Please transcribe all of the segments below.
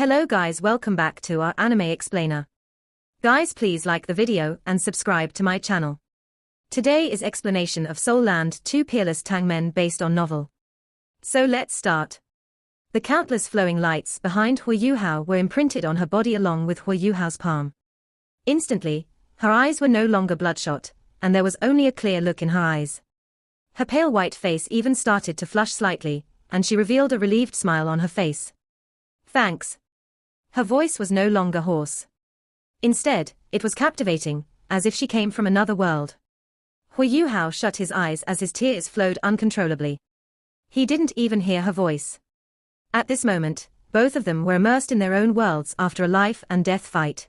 Hello guys, welcome back to our anime explainer. Guys, please like the video and subscribe to my channel. Today is explanation of Soul Land 2 Peerless Tangmen based on novel. So let's start. The countless flowing lights behind Huo Yuhao were imprinted on her body along with Huo Yuhao's palm. Instantly, her eyes were no longer bloodshot, and there was only a clear look in her eyes. Her pale white face even started to flush slightly, and she revealed a relieved smile on her face. Thanks. Her voice was no longer hoarse. Instead, it was captivating, as if she came from another world. Huo Yuhao shut his eyes as his tears flowed uncontrollably. He didn't even hear her voice. At this moment, both of them were immersed in their own worlds after a life and death fight.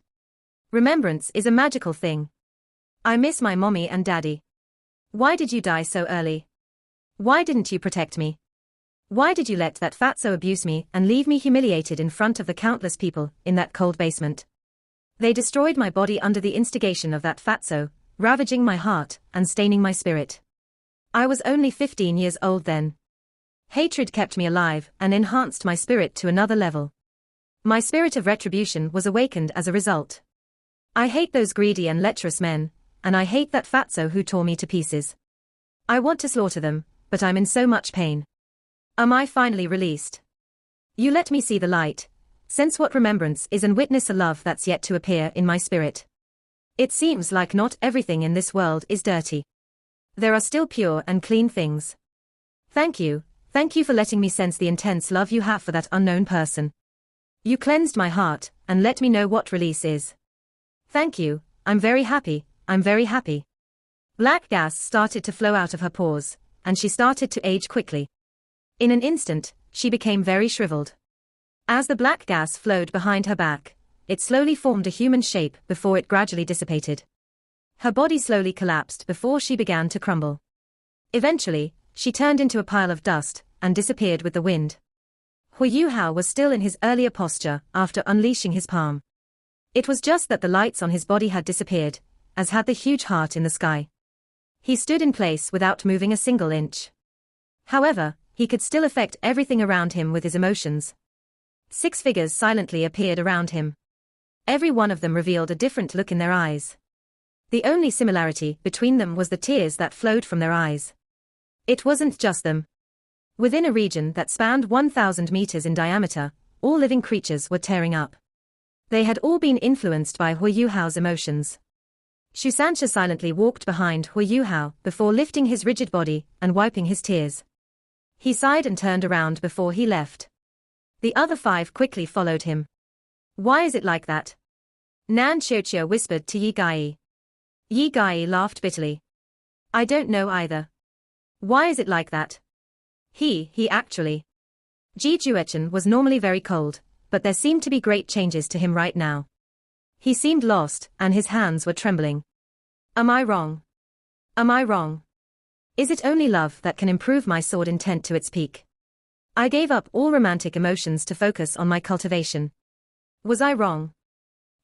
Remembrance is a magical thing. I miss my mommy and daddy. Why did you die so early? Why didn't you protect me? Why did you let that fatso abuse me and leave me humiliated in front of the countless people in that cold basement? They destroyed my body under the instigation of that fatso, ravaging my heart and staining my spirit. I was only 15 years old then. Hatred kept me alive and enhanced my spirit to another level. My spirit of retribution was awakened as a result. I hate those greedy and lecherous men, and I hate that fatso who tore me to pieces. I want to slaughter them, but I'm in so much pain. Am I finally released? You let me see the light, sense what remembrance is and witness a love that's yet to appear in my spirit. It seems like not everything in this world is dirty. There are still pure and clean things. Thank you for letting me sense the intense love you have for that unknown person. You cleansed my heart and let me know what release is. Thank you, I'm very happy. Black gas started to flow out of her pores, and she started to age quickly. In an instant, she became very shriveled. As the black gas flowed behind her back, it slowly formed a human shape before it gradually dissipated. Her body slowly collapsed before she began to crumble. Eventually, she turned into a pile of dust and disappeared with the wind. Huo Yuhao was still in his earlier posture after unleashing his palm. It was just that the lights on his body had disappeared, as had the huge heart in the sky. He stood in place without moving a single inch. However, he could still affect everything around him with his emotions. 6 figures silently appeared around him. Every one of them revealed a different look in their eyes. The only similarity between them was the tears that flowed from their eyes. It wasn't just them. Within a region that spanned 1,000 meters in diameter, all living creatures were tearing up. They had all been influenced by Huo Yuhao's emotions. Shusansha silently walked behind Huo Yuhao before lifting his rigid body and wiping his tears. He sighed and turned around before he left. The other 5 quickly followed him. Why is it like that? Nan Xiaoqiu whispered to Yi Gai. Yi Gai laughed bitterly. I don't know either. Why is it like that? He actually. Ji Juechen was normally very cold, but there seemed to be great changes to him right now. He seemed lost, and his hands were trembling. Am I wrong? Is it only love that can improve my sword intent to its peak? I gave up all romantic emotions to focus on my cultivation. Was I wrong?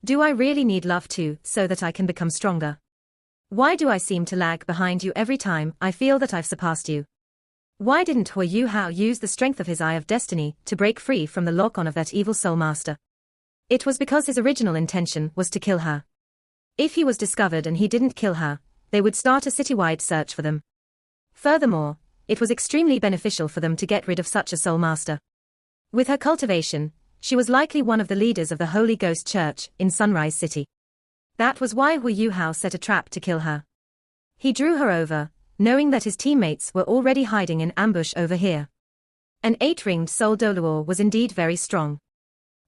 Do I really need love too, so that I can become stronger? Why do I seem to lag behind you every time I feel that I've surpassed you? Why didn't Huo Yuhao use the strength of his Eye of Destiny to break free from the lock-on of that evil soul master? It was because his original intention was to kill her. If he was discovered and he didn't kill her, they would start a citywide search for them. Furthermore, it was extremely beneficial for them to get rid of such a soul master. With her cultivation, she was likely one of the leaders of the Holy Ghost Church in Sunrise City. That was why Huo Yuhao set a trap to kill her. He drew her over, knowing that his teammates were already hiding in ambush over here. An 8-ringed soul Doluor was indeed very strong.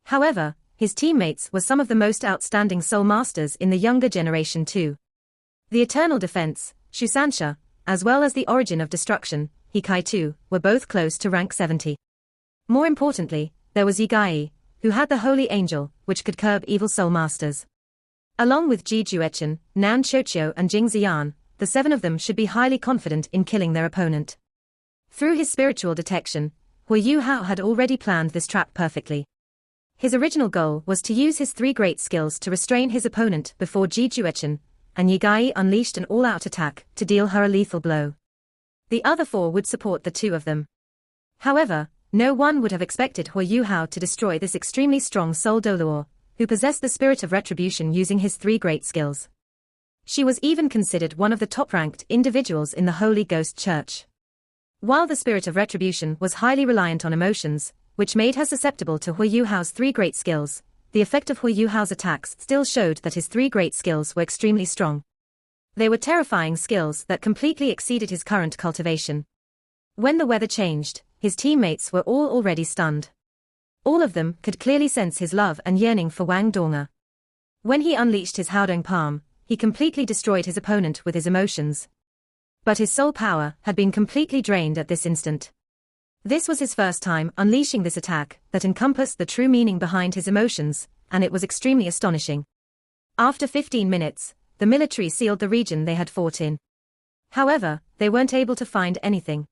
However, his teammates were some of the most outstanding soul masters in the younger generation too. The Eternal Defense, Shusansha, as well as the Origin of Destruction, Hikai too, were both close to rank 70. More importantly, there was Yi Gai, who had the Holy Angel, which could curb evil soul masters. Along with Ji Juechen, Nan Xiaoqiu and Jing Ziyan, the 7 of them should be highly confident in killing their opponent. Through his spiritual detection, Huo Yuhao had already planned this trap perfectly. His original goal was to use his 3 great skills to restrain his opponent before Ji Juechen, and Yi Gai unleashed an all-out attack to deal her a lethal blow. The other 4 would support the 2 of them. However, No one would have expected Huo Yuhao to destroy this extremely strong soul Doluo, who possessed the spirit of retribution using his 3 great skills. She was even considered one of the top-ranked individuals in the Holy Ghost Church. While the spirit of retribution was highly reliant on emotions, which made her susceptible to Huo Yuhao's 3 great skills, the effect of Huo Yuhao's attacks still showed that his 3 great skills were extremely strong. They were terrifying skills that completely exceeded his current cultivation. When the weather changed, his teammates were all already stunned. All of them could clearly sense his love and yearning for Wang Dong'er. When he unleashed his Haodong palm, he completely destroyed his opponent with his emotions. But his soul power had been completely drained at this instant. This was his first time unleashing this attack that encompassed the true meaning behind his emotions, and it was extremely astonishing. After 15 minutes, the military sealed the region they had fought in. However, they weren't able to find anything.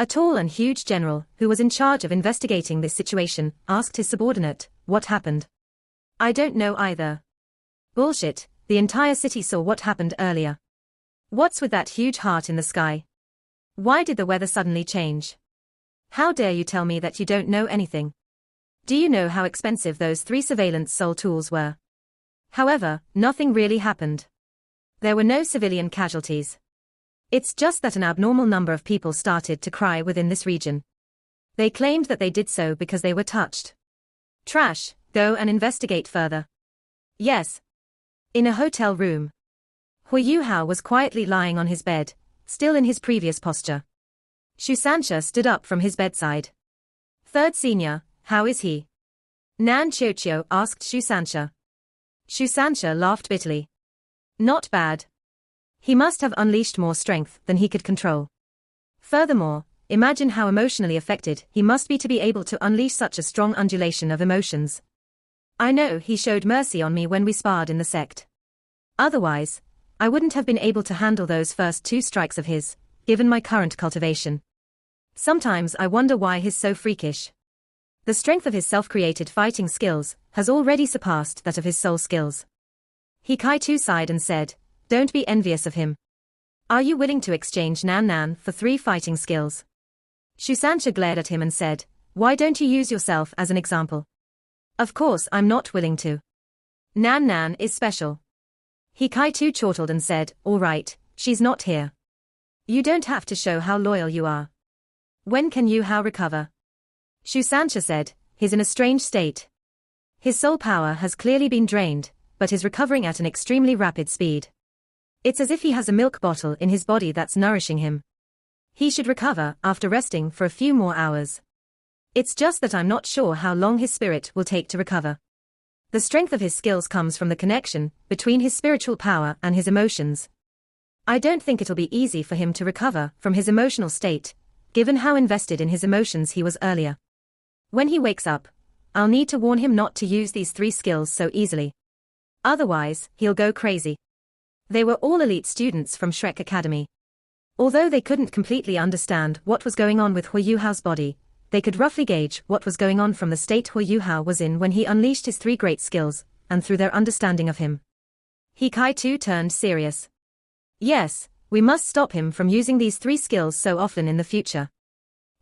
A tall and huge general, who was in charge of investigating this situation, asked his subordinate, "What happened?" "I don't know either." "Bullshit, the entire city saw what happened earlier. What's with that huge heart in the sky? Why did the weather suddenly change? How dare you tell me that you don't know anything? Do you know how expensive those 3 surveillance soul tools were?" However, nothing really happened. There were no civilian casualties. It's just that an abnormal number of people started to cry within this region. They claimed that they did so because they were touched. "Trash, go and investigate further." "Yes." In a hotel room, Huo Yuhao was quietly lying on his bed, still in his previous posture. Shu Sanxia stood up from his bedside. "Third senior, how is he?" Nan Qiuqiu asked Shu Sanxia. Shu Sanxia laughed bitterly. "Not bad. He must have unleashed more strength than he could control. Furthermore, imagine how emotionally affected he must be to be able to unleash such a strong undulation of emotions. I know he showed mercy on me when we sparred in the sect. Otherwise, I wouldn't have been able to handle those first 2 strikes of his, given my current cultivation. Sometimes I wonder why he's so freakish. The strength of his self-created fighting skills has already surpassed that of his soul skills." He Kai-Tu sighed and said, "Don't be envious of him. Are you willing to exchange Nan for 3 fighting skills?" Shu Sanxia glared at him and said, "Why don't you use yourself as an example?" "Of course I'm not willing to. Nan is special." He Kai-Tu chortled and said, "All right, she's not here. You don't have to show how loyal you are. When can Yuhao recover?" Shu Sanxia said, "He's in a strange state. His soul power has clearly been drained, but is recovering at an extremely rapid speed. It's as if he has a milk bottle in his body that's nourishing him. He should recover after resting for a few more hours. It's just that I'm not sure how long his spirit will take to recover. The strength of his skills comes from the connection between his spiritual power and his emotions. I don't think it'll be easy for him to recover from his emotional state, given how invested in his emotions he was earlier. When he wakes up, I'll need to warn him not to use these 3 skills so easily. Otherwise, he'll go crazy." They were all elite students from Shrek Academy. Although they couldn't completely understand what was going on with Huo Yuhao's body, they could roughly gauge what was going on from the state Huo Yuhao was in when he unleashed his 3 great skills, and through their understanding of him. He Kai-Tu turned serious. "Yes, we must stop him from using these 3 skills so often in the future.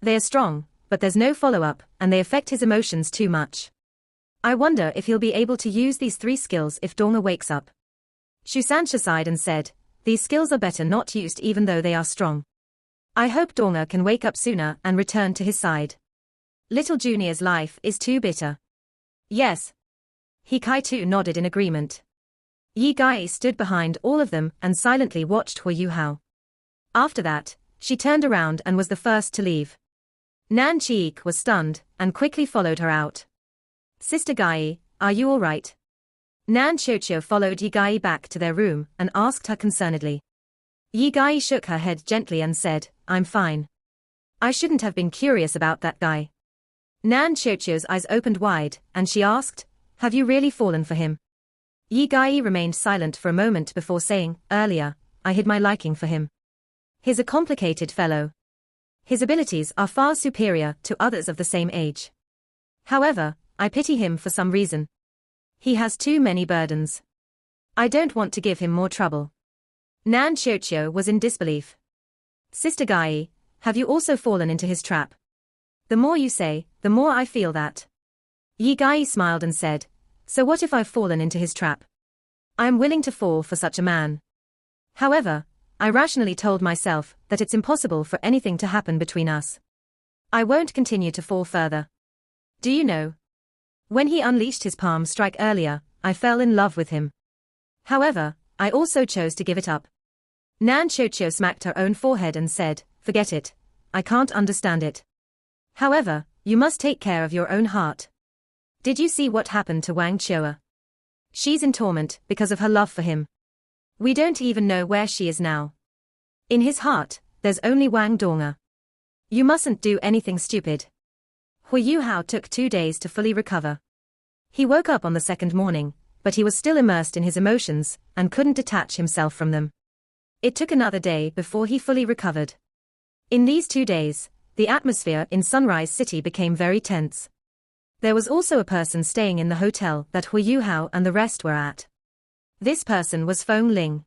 They are strong, but there's no follow-up, and they affect his emotions too much. I wonder if he'll be able to use these 3 skills if Dong'er wakes up." Shu Sanxia sighed and said, "These skills are better not used even though they are strong. I hope Dong'er can wake up sooner and return to his side. Little Junior's life is too bitter." "Yes." He Kai-Tu nodded in agreement. Yi Gai stood behind all of them and silently watched Huo Yuhao. After that, she turned around and was the first to leave. Nan Chiik was stunned, and quickly followed her out. "Sister Gai, are you all right?" Nan Qiuqiu followed Yi Gai back to their room and asked her concernedly. Yi Gai shook her head gently and said, "I'm fine. I shouldn't have been curious about that guy." Nan Qiuqiu's eyes opened wide, and she asked, "Have you really fallen for him?" Yi Gai remained silent for a moment before saying, "Earlier, I hid my liking for him. He's a complicated fellow. His abilities are far superior to others of the same age. However, I pity him for some reason. He has too many burdens. I don't want to give him more trouble." Nan Qiuqiu was in disbelief. "Sister Gai, have you also fallen into his trap?" The more you say, the more I feel that. Yi Gai smiled and said, so what if I've fallen into his trap? I am willing to fall for such a man. However, I rationally told myself that it's impossible for anything to happen between us. I won't continue to fall further. Do you know? When he unleashed his palm strike earlier, I fell in love with him. However, I also chose to give it up. Nan Qiuqiu smacked her own forehead and said, forget it. I can't understand it. However, you must take care of your own heart. Did you see what happened to Wang Qiu'er? She's in torment because of her love for him. We don't even know where she is now. In his heart, there's only Wang Dong'er. You mustn't do anything stupid. Huo Yuhao took 2 days to fully recover. He woke up on the second morning, but he was still immersed in his emotions and couldn't detach himself from them. It took another day before he fully recovered. In these 2 days, the atmosphere in Sunrise City became very tense. There was also a person staying in the hotel that Huo Yuhao and the rest were at. This person was Feng Ling.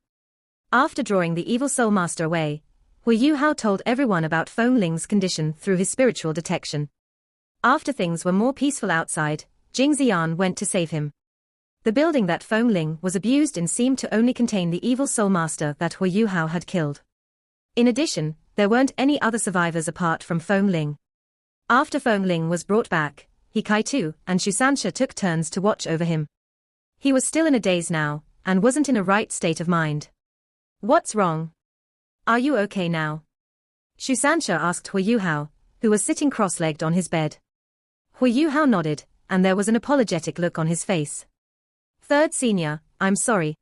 After drawing the evil soul master away, Huo Yuhao told everyone about Feng Ling's condition through his spiritual detection. After things were more peaceful outside, Jing Ziyan went to save him. The building that Feng Ling was abused in seemed to only contain the evil soul master that Huo Yuhao had killed. In addition, there weren't any other survivors apart from Feng Ling. After Feng Ling was brought back, He Kai-tu and Shusansha took turns to watch over him. He was still in a daze now, and wasn't in a right state of mind. What's wrong? Are you okay now? Shusansha asked Huo Yuhao, who was sitting cross-legged on his bed. Huo Yuhao nodded, and there was an apologetic look on his face. Third senior, I'm sorry.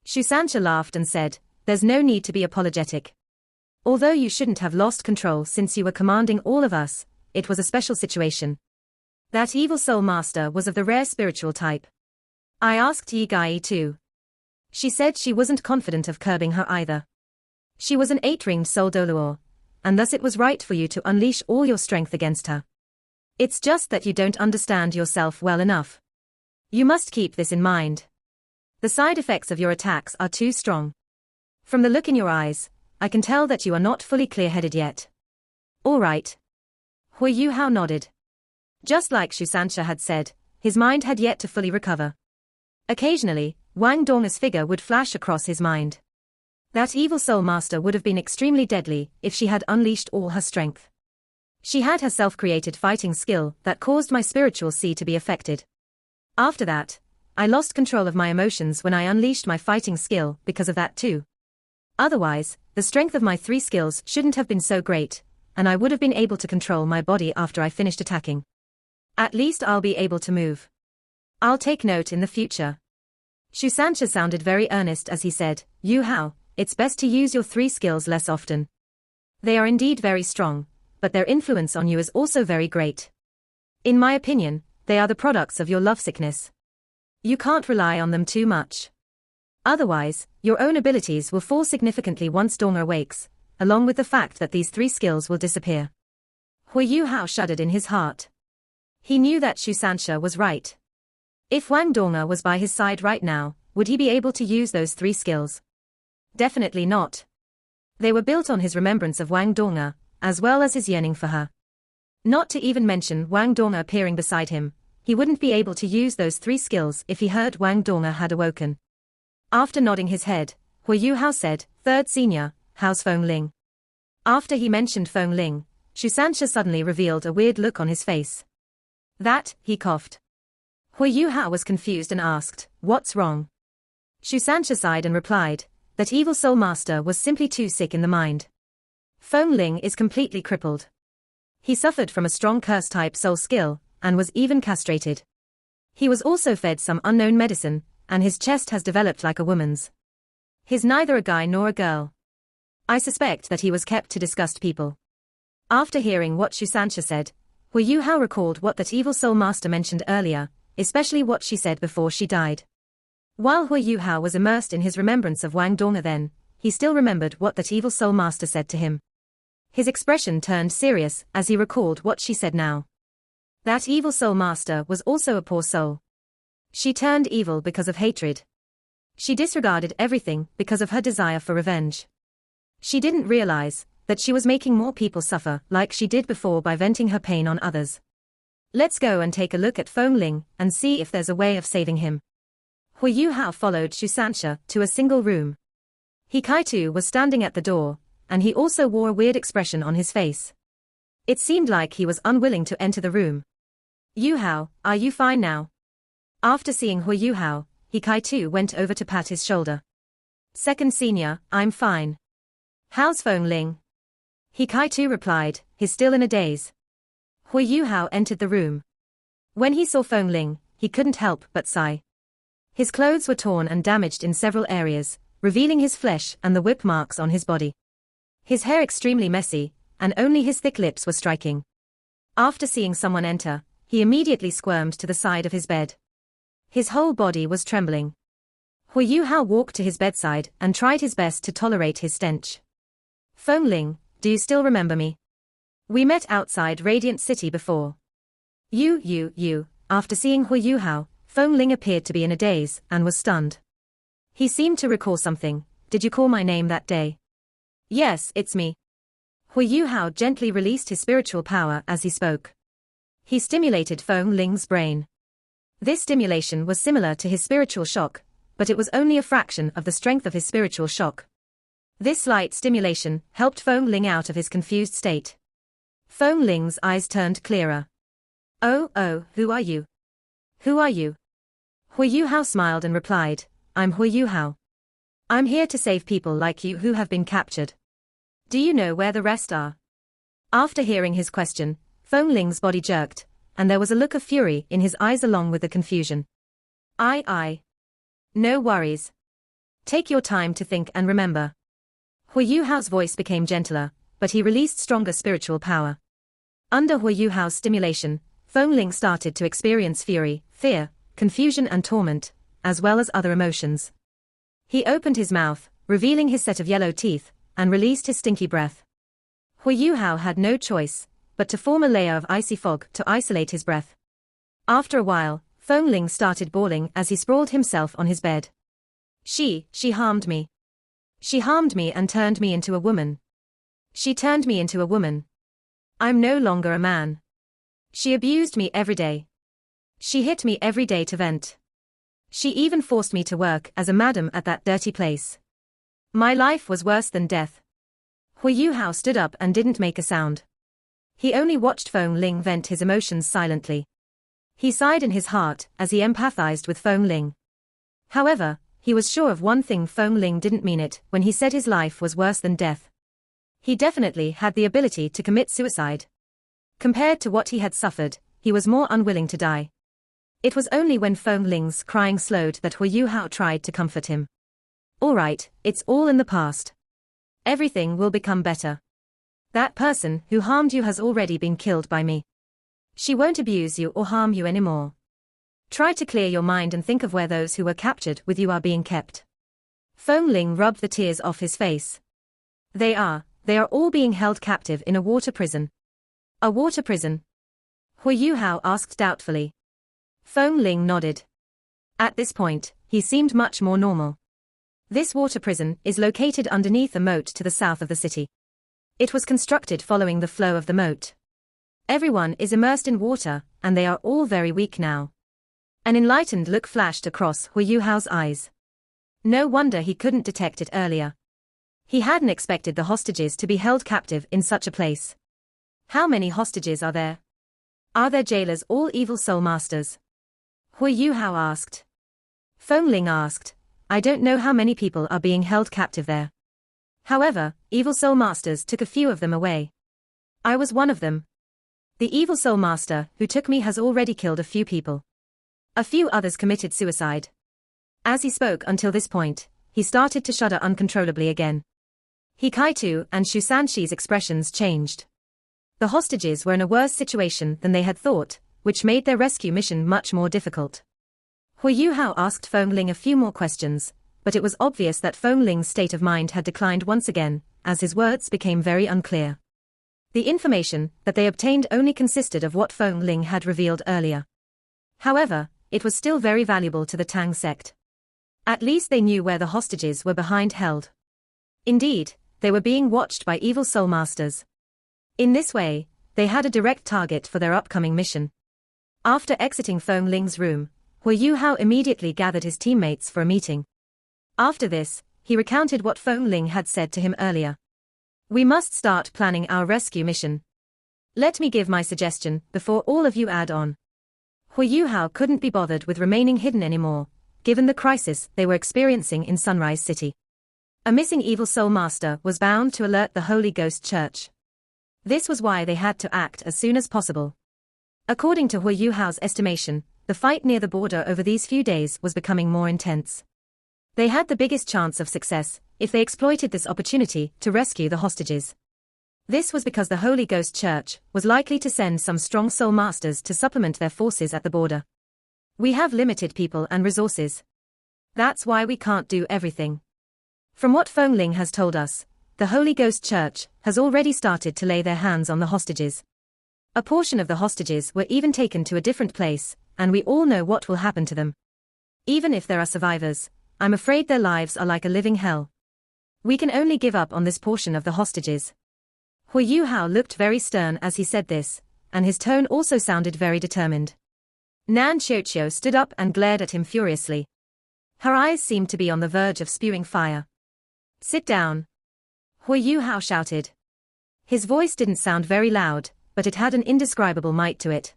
Shusansha laughed and said, there's no need to be apologetic. Although you shouldn't have lost control since you were commanding all of us, it was a special situation. That evil soul master was of the rare spiritual type. I asked Yi Gai too. She said she wasn't confident of curbing her either. She was an 8-ringed soul Doluor, and thus it was right for you to unleash all your strength against her. It's just that you don't understand yourself well enough. You must keep this in mind. The side effects of your attacks are too strong. From the look in your eyes, I can tell that you are not fully clear-headed yet. All right. Huo Yuhao nodded. Just like Shusansha had said, his mind had yet to fully recover. Occasionally, Wang Dong'er's figure would flash across his mind. That evil soul master would have been extremely deadly if she had unleashed all her strength. She had her self-created fighting skill that caused my spiritual sea to be affected. After that, I lost control of my emotions when I unleashed my fighting skill because of that too. Otherwise, the strength of my 3 skills shouldn't have been so great, and I would have been able to control my body after I finished attacking. At least I'll be able to move. I'll take note in the future. Shusansha sounded very earnest as he said, Yuhao, it's best to use your 3 skills less often. They are indeed very strong, but their influence on you is also very great. In my opinion, they are the products of your lovesickness. You can't rely on them too much. Otherwise, your own abilities will fall significantly once Dong'er awakes, along with the fact that these 3 skills will disappear. Huo Yuhao shuddered in his heart. He knew that Shusansha was right. If Wang Dong'er was by his side right now, would he be able to use those 3 skills? Definitely not. They were built on his remembrance of Wang Dong'er, as well as his yearning for her. Not to even mention Wang Dong'er appearing beside him, he wouldn't be able to use those 3 skills if he heard Wang Dong'er had awoken. After nodding his head, Huo Yuhao said, Third senior, how's Feng Ling? After he mentioned Feng Ling, Shusansha suddenly revealed a weird look on his face. That, he coughed. Huo Yuhao was confused and asked, what's wrong? Shusansha sighed and replied, that evil soul master was simply too sick in the mind. Feng Ling is completely crippled. He suffered from a strong curse-type soul skill, and was even castrated. He was also fed some unknown medicine, and his chest has developed like a woman's. He's neither a guy nor a girl. I suspect that he was kept to disgust people. After hearing what Shusansha said, Huo Yuhao recalled what that evil soul master mentioned earlier, especially what she said before she died. While Huo Yuhao was immersed in his remembrance of Wang Dong'er then, he still remembered what that evil soul master said to him. His expression turned serious as he recalled what she said now. That evil soul master was also a poor soul. She turned evil because of hatred. She disregarded everything because of her desire for revenge. She didn't realize that she was making more people suffer like she did before by venting her pain on others. Let's go and take a look at Feng Ling and see if there's a way of saving him. Huo Yuhao followed Shu Sanxia to a single room. He Kaitu was standing at the door, and he also wore a weird expression on his face. It seemed like he was unwilling to enter the room. Yuhao, are you fine now? After seeing Huo Yuhao, he Kaitu went over to pat his shoulder. Second senior, I'm fine. How's Feng Ling? He Kaitu replied, he's still in a daze. Huo Yuhao entered the room. When he saw Feng Ling, he couldn't help but sigh. His clothes were torn and damaged in several areas, revealing his flesh and the whip marks on his body. His hair extremely messy, and only his thick lips were striking. After seeing someone enter, he immediately squirmed to the side of his bed. His whole body was trembling. Huo Yuhao walked to his bedside and tried his best to tolerate his stench. Feng Ling, do you still remember me? We met outside Radiant City before. You. After seeing Huo Yuhao, Feng Ling appeared to be in a daze and was stunned. He seemed to recall something. Did you call my name that day? Yes, it's me. Huo Yuhao gently released his spiritual power as he spoke. He stimulated Feng Ling's brain. This stimulation was similar to his spiritual shock, but it was only a fraction of the strength of his spiritual shock. This slight stimulation helped Feng Ling out of his confused state. Feng Ling's eyes turned clearer. Oh, who are you? Who are you? Huo Yuhao smiled and replied, I'm Huo Yuhao. I'm here to save people like you who have been captured. Do you know where the rest are? After hearing his question, Feng Ling's body jerked, and there was a look of fury in his eyes along with the confusion. I. No worries. Take your time to think and remember. Huo Yuhao's voice became gentler, but he released stronger spiritual power. Under Huo Yuhao's stimulation, Feng Ling started to experience fury, fear, confusion and torment, as well as other emotions. He opened his mouth, revealing his set of yellow teeth, and released his stinky breath. Huo Yuhao had no choice but to form a layer of icy fog to isolate his breath. After a while, Feng Ling started bawling as he sprawled himself on his bed. She harmed me. She harmed me and turned me into a woman. She turned me into a woman. I'm no longer a man. She abused me every day. She hit me every day to vent. She even forced me to work as a madam at that dirty place. My life was worse than death. Huo Yuhao stood up and didn't make a sound. He only watched Feng Ling vent his emotions silently. He sighed in his heart as he empathized with Feng Ling. However, he was sure of one thing: Feng Ling didn't mean it when he said his life was worse than death. He definitely had the ability to commit suicide. Compared to what he had suffered, he was more unwilling to die. It was only when Feng Ling's crying slowed that Huo Yuhao tried to comfort him. All right, it's all in the past. Everything will become better. That person who harmed you has already been killed by me. She won't abuse you or harm you anymore. Try to clear your mind and think of where those who were captured with you are being kept. Feng Ling rubbed the tears off his face. They are all being held captive in a water prison. A water prison? Huo Yuhao asked doubtfully. Feng Ling nodded. At this point, he seemed much more normal. This water prison is located underneath a moat to the south of the city. It was constructed following the flow of the moat. Everyone is immersed in water, and they are all very weak now. An enlightened look flashed across Huo Yuhao's eyes. No wonder he couldn't detect it earlier. He hadn't expected the hostages to be held captive in such a place. How many hostages are there? Are their jailers all evil soul masters? Huo Yuhao asked. Feng Ling asked, I don't know how many people are being held captive there. However, evil soul masters took a few of them away. I was one of them. The evil soul master who took me has already killed a few people. A few others committed suicide. As he spoke until this point, he started to shudder uncontrollably again. He Kaitu and Shu Sanxi's expressions changed. The hostages were in a worse situation than they had thought, which made their rescue mission much more difficult. Huo Yuhao asked Feng Ling a few more questions, but it was obvious that Feng Ling's state of mind had declined once again, as his words became very unclear. The information that they obtained only consisted of what Feng Ling had revealed earlier. However, it was still very valuable to the Tang sect. At least they knew where the hostages were behind held. Indeed, they were being watched by evil soul masters. In this way, they had a direct target for their upcoming mission. After exiting Feng Ling's room, Huo Yuhao immediately gathered his teammates for a meeting. After this, he recounted what Feng Ling had said to him earlier. We must start planning our rescue mission. Let me give my suggestion before all of you add on. Huo Yuhao couldn't be bothered with remaining hidden anymore, given the crisis they were experiencing in Sunrise City. A missing evil soul master was bound to alert the Holy Ghost Church. This was why they had to act as soon as possible. According to Huo Yuhao's estimation, the fight near the border over these few days was becoming more intense. They had the biggest chance of success if they exploited this opportunity to rescue the hostages. This was because the Holy Ghost Church was likely to send some strong soul masters to supplement their forces at the border. We have limited people and resources. That's why we can't do everything. From what Feng Ling has told us, the Holy Ghost Church has already started to lay their hands on the hostages. A portion of the hostages were even taken to a different place, and we all know what will happen to them. Even if there are survivors, I'm afraid their lives are like a living hell. We can only give up on this portion of the hostages. Huo Yuhao looked very stern as he said this, and his tone also sounded very determined. Nan Xiuqiu stood up and glared at him furiously. Her eyes seemed to be on the verge of spewing fire. Sit down. Huo Yuhao shouted. His voice didn't sound very loud, but it had an indescribable might to it.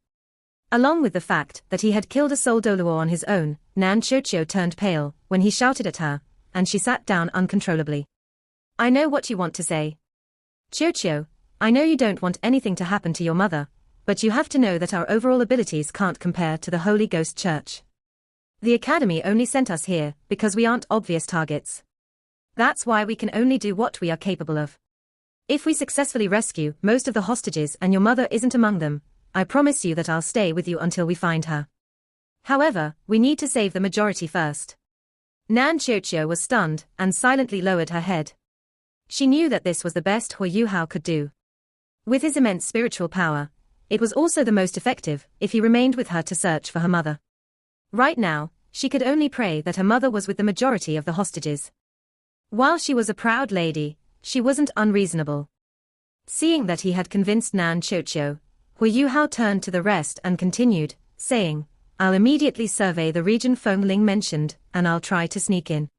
Along with the fact that he had killed a soul Doluo on his own, Nan Xiuqiu turned pale when he shouted at her, and she sat down uncontrollably. I know what you want to say. Xiuqiu, I know you don't want anything to happen to your mother, but you have to know that our overall abilities can't compare to the Holy Ghost Church. The Academy only sent us here because we aren't obvious targets. That's why we can only do what we are capable of. If we successfully rescue most of the hostages and your mother isn't among them, I promise you that I'll stay with you until we find her. However, we need to save the majority first. Nan Xiuqiu was stunned and silently lowered her head. She knew that this was the best Huo Yuhao could do. With his immense spiritual power, it was also the most effective if he remained with her to search for her mother. Right now, she could only pray that her mother was with the majority of the hostages. While she was a proud lady, she wasn't unreasonable. Seeing that he had convinced Nan Xiuqiu, Huo Yuhao turned to the rest and continued, saying, I'll immediately survey the region Feng Ling mentioned, and I'll try to sneak in.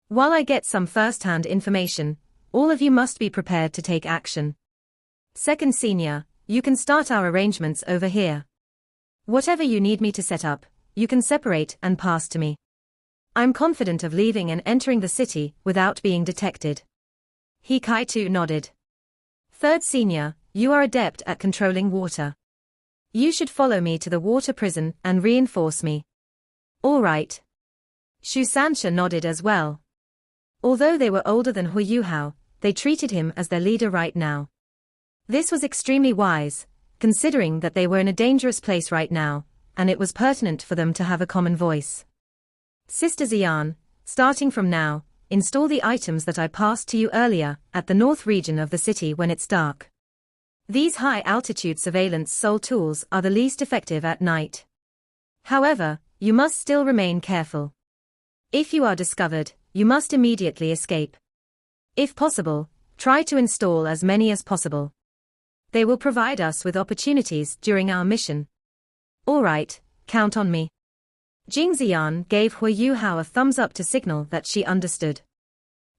While I get some first-hand information, all of you must be prepared to take action. Second Senior, you can start our arrangements over here. Whatever you need me to set up, you can separate and pass to me. I'm confident of leaving and entering the city without being detected. He Kai-tu nodded. Third Senior, you are adept at controlling water. You should follow me to the water prison and reinforce me. All right. Shu Sansha nodded as well. Although they were older than Huo Yuhao, they treated him as their leader right now. This was extremely wise, considering that they were in a dangerous place right now, and it was pertinent for them to have a common voice. Sister Xian, starting from now, install the items that I passed to you earlier at the north region of the city when it's dark. These high-altitude surveillance soul tools are the least effective at night. However, you must still remain careful. If you are discovered, you must immediately escape. If possible, try to install as many as possible. They will provide us with opportunities during our mission. All right, count on me. Jing Xian gave Huo Yuhao a thumbs up to signal that she understood.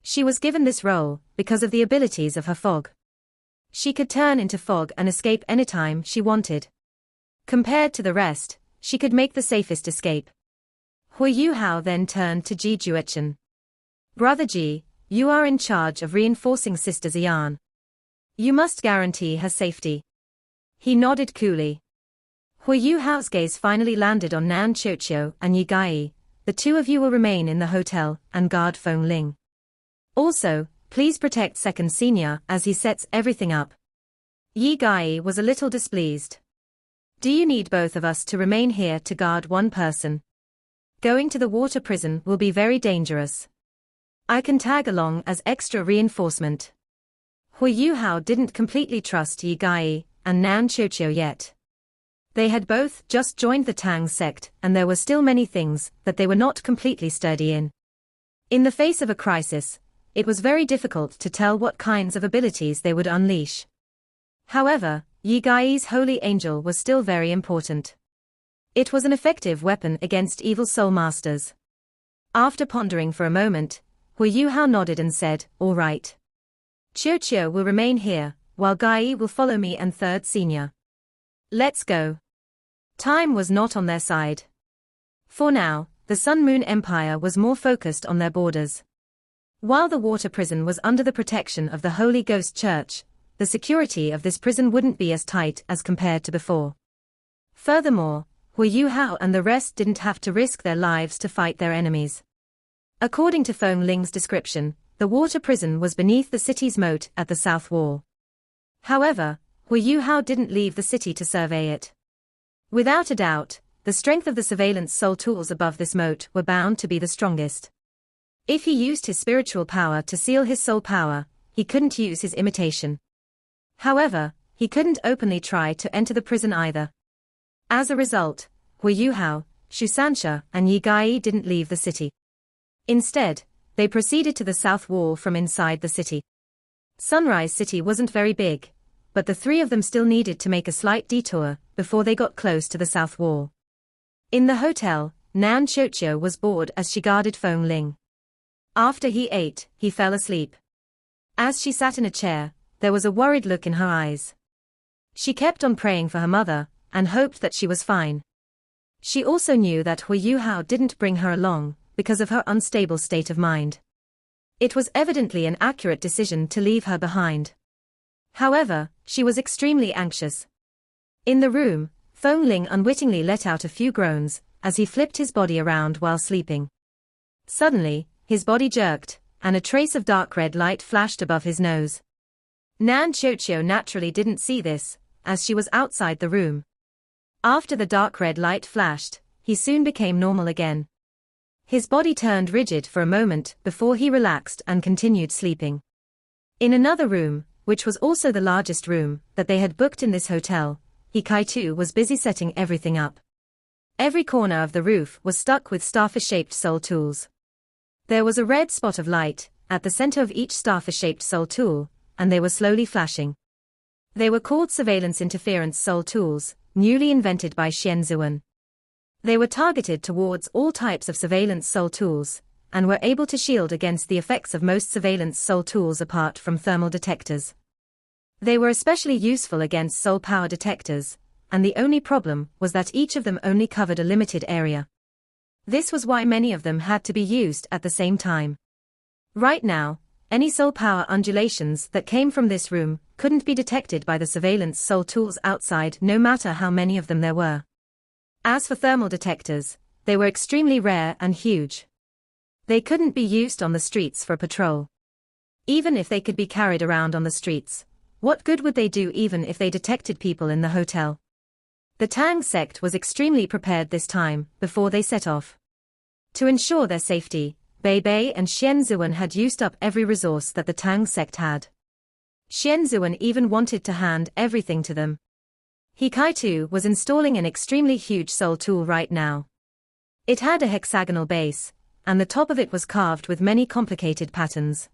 She was given this role because of the abilities of her fog. She could turn into fog and escape anytime she wanted. Compared to the rest, she could make the safest escape. Huo Yuhao then turned to Ji Juechen. Brother Ji, you are in charge of reinforcing Sister Xian. You must guarantee her safety. He nodded coolly. Huo Yuhao's gaze finally landed on Nan Xiuqiu and Yi Gai. The two of you will remain in the hotel and guard Feng Ling. Also, please protect Second Senior as he sets everything up. Yi Gai was a little displeased. Do you need both of us to remain here to guard one person? Going to the water prison will be very dangerous. I can tag along as extra reinforcement. Huo Yuhao didn't completely trust Yi Gai and Nan Xiuqiu yet. They had both just joined the Tang sect and there were still many things that they were not completely sturdy in. In the face of a crisis, it was very difficult to tell what kinds of abilities they would unleash. However, Yi Gai's holy angel was still very important. It was an effective weapon against evil soul masters. After pondering for a moment, Huo Yuhao nodded and said, "All right. Qiu will remain here, while Gai will follow me and third senior. Let's go." Time was not on their side. For now, the Sun Moon Empire was more focused on their borders. While the water prison was under the protection of the Holy Ghost Church, the security of this prison wouldn't be as tight as compared to before. Furthermore, Huo Yuhao and the rest didn't have to risk their lives to fight their enemies. According to Feng Ling's description, the water prison was beneath the city's moat at the south wall. However, Huo Yuhao didn't leave the city to survey it. Without a doubt, the strength of the surveillance soul tools above this moat were bound to be the strongest. If he used his spiritual power to seal his soul power, he couldn't use his imitation. However, he couldn't openly try to enter the prison either. As a result, Huo Yuhao, Shu Sanxia, and Yi Gai didn't leave the city. Instead, they proceeded to the south wall from inside the city. Sunrise City wasn't very big, but the three of them still needed to make a slight detour before they got close to the south wall. In the hotel, Nan Qiu was bored as she guarded Feng Ling. After he ate, he fell asleep. As she sat in a chair, there was a worried look in her eyes. She kept on praying for her mother, and hoped that she was fine. She also knew that Huo Yuhao didn't bring her along, because of her unstable state of mind. It was evidently an accurate decision to leave her behind. However, she was extremely anxious. In the room, Feng Ling unwittingly let out a few groans, as he flipped his body around while sleeping. Suddenly, his body jerked, and a trace of dark red light flashed above his nose. Nan Qiu naturally didn't see this, as she was outside the room. After the dark red light flashed, he soon became normal again. His body turned rigid for a moment before he relaxed and continued sleeping. In another room, which was also the largest room that they had booked in this hotel, He Kai-tu was busy setting everything up. Every corner of the roof was stuck with starfish-shaped soul tools. There was a red spot of light at the center of each starfish-shaped soul tool, and they were slowly flashing. They were called surveillance interference soul tools, newly invented by Xian Zuan. They were targeted towards all types of surveillance soul tools, and were able to shield against the effects of most surveillance soul tools apart from thermal detectors. They were especially useful against soul power detectors, and the only problem was that each of them only covered a limited area. This was why many of them had to be used at the same time. Right now, any soul power undulations that came from this room couldn't be detected by the surveillance soul tools outside, no matter how many of them there were. As for thermal detectors, they were extremely rare and huge. They couldn't be used on the streets for patrol. Even if they could be carried around on the streets, what good would they do even if they detected people in the hotel? The Tang sect was extremely prepared this time, before they set off. To ensure their safety, Bei Bei and Xian Zuan had used up every resource that the Tang sect had. Xian Zuan even wanted to hand everything to them. He Kai-tu was installing an extremely huge soul tool right now. It had a hexagonal base, and the top of it was carved with many complicated patterns.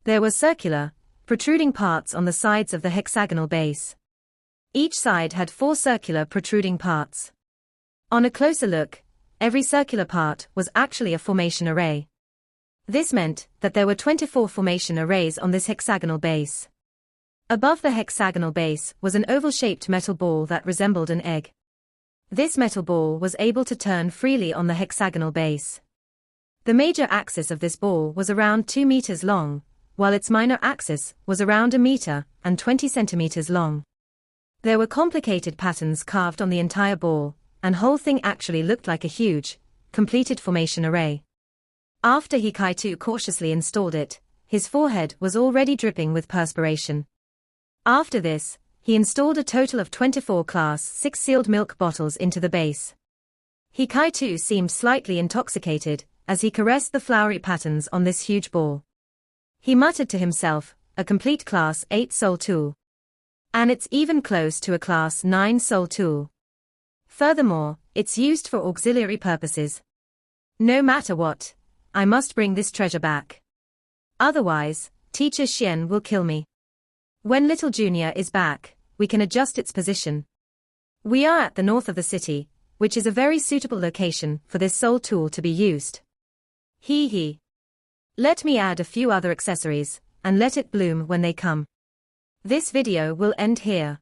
There were circular, protruding parts on the sides of the hexagonal base. Each side had 4 circular protruding parts. On a closer look, every circular part was actually a formation array. This meant that there were 24 formation arrays on this hexagonal base. Above the hexagonal base was an oval-shaped metal ball that resembled an egg. This metal ball was able to turn freely on the hexagonal base. The major axis of this ball was around 2 meters long, while its minor axis was around 1 meter and 20 centimeters long. There were complicated patterns carved on the entire ball, and whole thing actually looked like a huge, completed formation array. After He Kai-tu cautiously installed it, his forehead was already dripping with perspiration. After this, he installed a total of 24 Class 6 sealed milk bottles into the base. He Kai-tu seemed slightly intoxicated as he caressed the flowery patterns on this huge ball. He muttered to himself, a complete Class 8 soul tool. And it's even close to a Class 9 soul tool. Furthermore, it's used for auxiliary purposes. No matter what, I must bring this treasure back. Otherwise, Teacher Xian will kill me. When little Junior is back, we can adjust its position. We are at the north of the city, which is a very suitable location for this soul tool to be used. Hee hee. Let me add a few other accessories, and let it bloom when they come. This video will end here.